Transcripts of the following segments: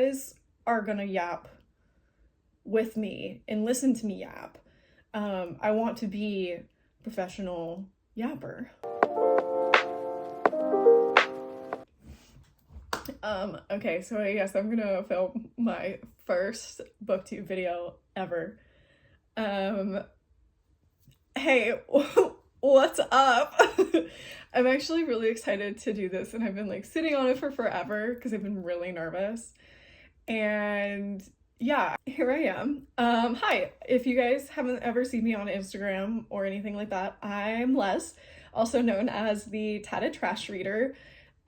guys are gonna yap with me and listen to me yap. I want to be a professional yapper. Okay, so I guess I'm gonna film my first booktube video ever. Hey, what's up? I'm actually really excited to do this, and I've been like sitting on it for forever because I've been really nervous. And yeah, here I am. Hi, if you guys haven't ever seen me on Instagram or anything like that, I'm Les, also known as the TattedTrashReader.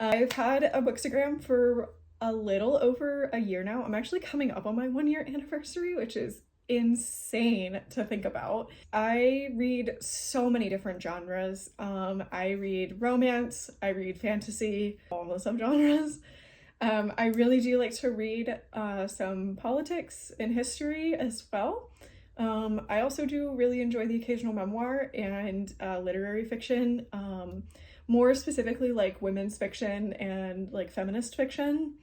I've had a bookstagram for a little over a year now. I'm actually coming up on my 1-year anniversary, which is insane to think about. I read so many different genres. I read romance, I read fantasy, all the subgenres. I really do like to read some politics and history as well. I also do really enjoy the occasional memoir and literary fiction, more specifically like women's fiction and like feminist fiction.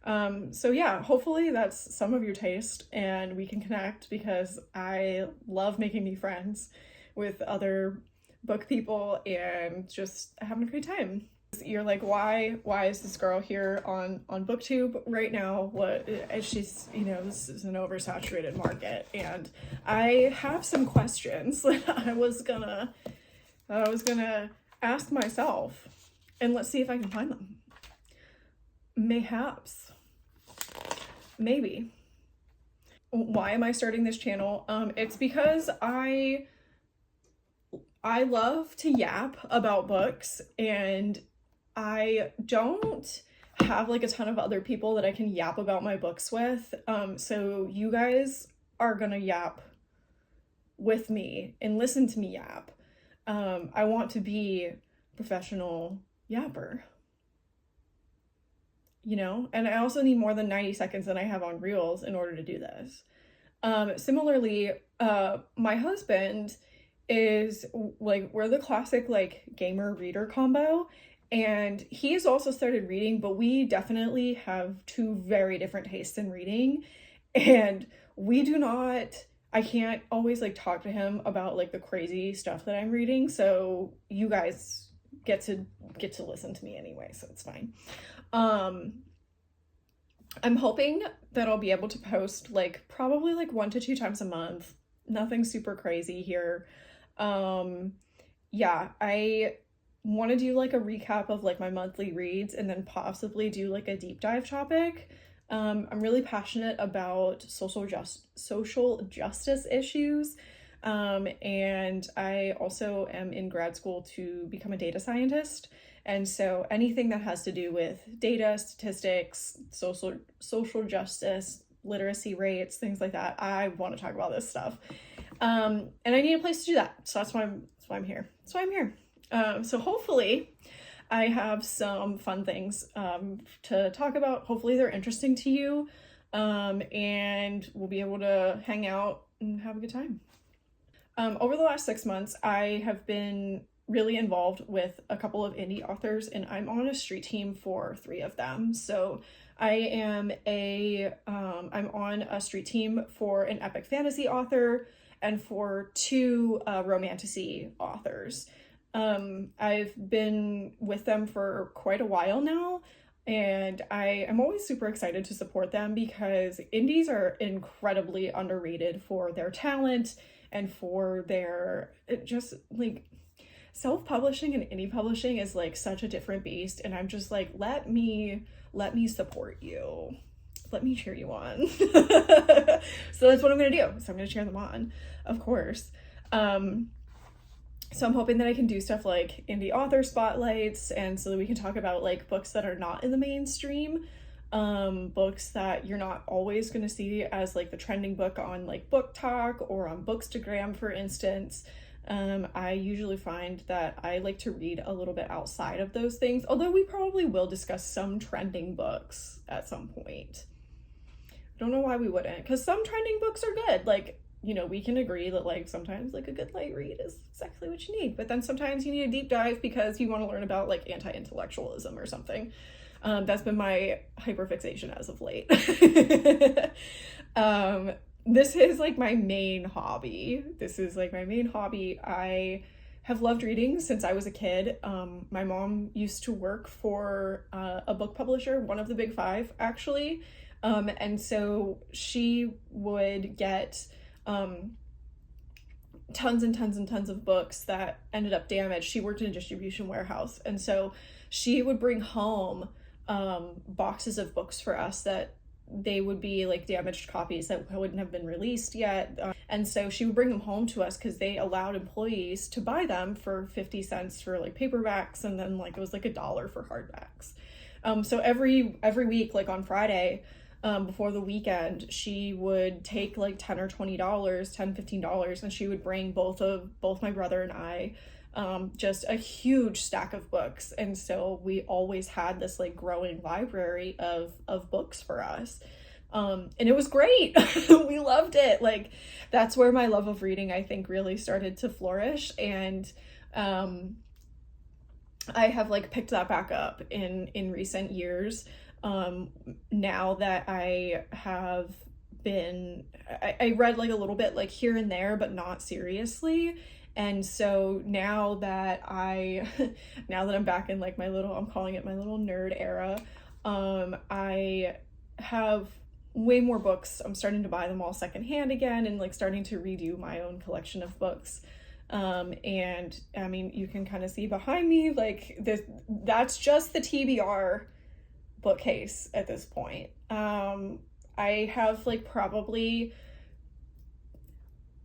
So yeah, hopefully that's some of your taste and we can connect, because I love making new friends with other book people and just having a great time. You're like, why is this girl here on Booktube right now? What, she's, you know, this is an oversaturated market, and I have some questions that I was gonna ask myself, and let's see if I can find them. Mayhaps. Maybe. Why am I starting this channel? It's because I love to yap about books, and I don't have like a ton of other people that I can yap about my books with. So you guys are gonna yap with me and listen to me yap. I want to be a professional yapper, you know, and I also need more than 90 seconds than I have on Reels in order to do this. Similarly, my husband is like, we're the classic like gamer reader combo, and he has also started reading, but we definitely have two very different tastes in reading, and we do not, I can't always like talk to him about like the crazy stuff that I'm reading, so you guys get to listen to me anyway, so it's fine. I'm hoping that I'll be able to post like probably like 1 to 2 times a month. Nothing super crazy here. Yeah, I want to do like a recap of like my monthly reads and then possibly do like a deep dive topic. I'm really passionate about social justice issues. And I also am in grad school to become a data scientist. And so anything that has to do with data, statistics, social justice, literacy rates, things like that, I want to talk about this stuff. And I need a place to do that. So that's why I'm here. So hopefully I have some fun things to talk about. Hopefully they're interesting to you, and we'll be able to hang out and have a good time. Over the last 6 months, I have been really involved with a couple of indie authors, and I'm on a street team for 3 of them. So I'm on a street team for an epic fantasy author and for 2 romantasy authors. I've been with them for quite a while now, and I am always super excited to support them because indies are incredibly underrated for their talent and for their just like self-publishing, and indie publishing is like such a different beast, and I'm just like, let me support you. Let me cheer you on. So that's what I'm gonna do. So I'm gonna cheer them on, of course. So I'm hoping that I can do stuff like indie author spotlights, and so that we can talk about like books that are not in the mainstream, books that you're not always going to see as like the trending book on like Book Talk or on Bookstagram, for instance. I usually find that I like to read a little bit outside of those things, although we probably will discuss some trending books at some point. I don't know why we wouldn't, because some trending books are good. Like, you know, we can agree that like sometimes like a good light read is exactly what you need, but then sometimes you need a deep dive because you want to learn about like anti-intellectualism or something. That's been my hyperfixation as of late. This is like my main hobby. I have loved reading since I was a kid. My mom used to work for a book publisher, one of the big five, actually. And so she would get tons and tons and tons of books that ended up damaged. She worked in a distribution warehouse, and so she would bring home boxes of books for us that they would be like damaged copies that wouldn't have been released yet. And so she would bring them home to us because they allowed employees to buy them for 50 cents for like paperbacks, and then like it was like $1 for hardbacks. So every week, like on Friday, before the weekend, she would take like $10 or $20, $15, and she would bring both my brother and I just a huge stack of books. And so we always had this like growing library of books for us. And it was great. We loved it. Like, that's where my love of reading, I think, really started to flourish. And I have like picked that back up in recent years. Now that I have I read like a little bit like here and there, but not seriously. And so now that I'm back in like I'm calling it my little nerd era, I have way more books. I'm starting to buy them all secondhand again, and like starting to redo my own collection of books. And I mean, you can kind of see behind me, like that's just the TBR bookcase at this point. I have like probably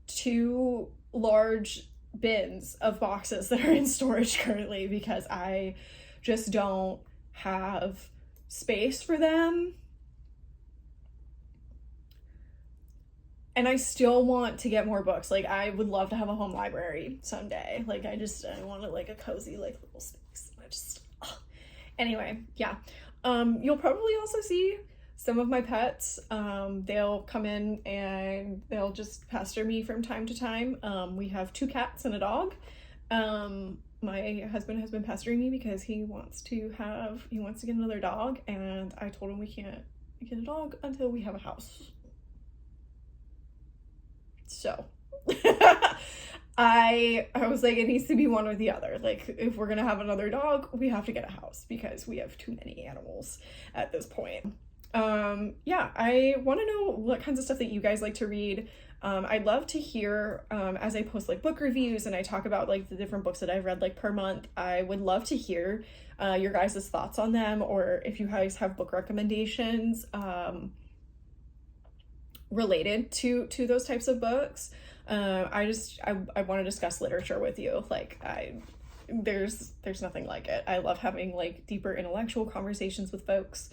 2 large bins of boxes that are in storage currently because I just don't have space for them. And I still want to get more books. Like, I would love to have a home library someday. Like, I want it like a cozy like little space. Anyway, yeah. You'll probably also see some of my pets. They'll come in and they'll just pester me from time to time. We have 2 cats and a dog. My husband has been pestering me because he wants to get another dog, and I told him we can't get a dog until we have a house. So I was like, it needs to be one or the other. Like, if we're gonna have another dog, we have to get a house because we have too many animals at this point. Yeah, I want to know what kinds of stuff that you guys like to read. I'd love to hear, as I post like book reviews and I talk about like the different books that I've read like per month, I would love to hear your guys' thoughts on them, or if you guys have book recommendations related to those types of books. I want to discuss literature with you. Like, there's nothing like it. I love having like deeper intellectual conversations with folks.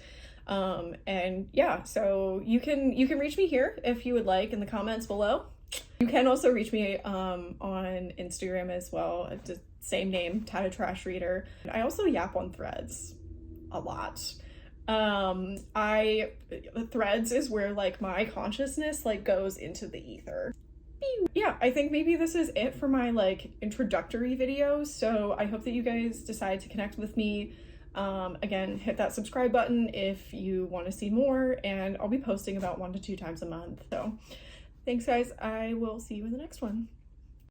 And yeah, so you can reach me here if you would like in the comments below. You can also reach me on Instagram as well, at the same name, TattedTrashReader. I also yap on Threads a lot. Threads is where like my consciousness like goes into the ether. Yeah, I think maybe this is it for my like introductory videos. So I hope that you guys decide to connect with me. Again, hit that subscribe button if you want to see more, and I'll be posting about 1 to 2 times a month. So thanks guys. I will see you in the next one.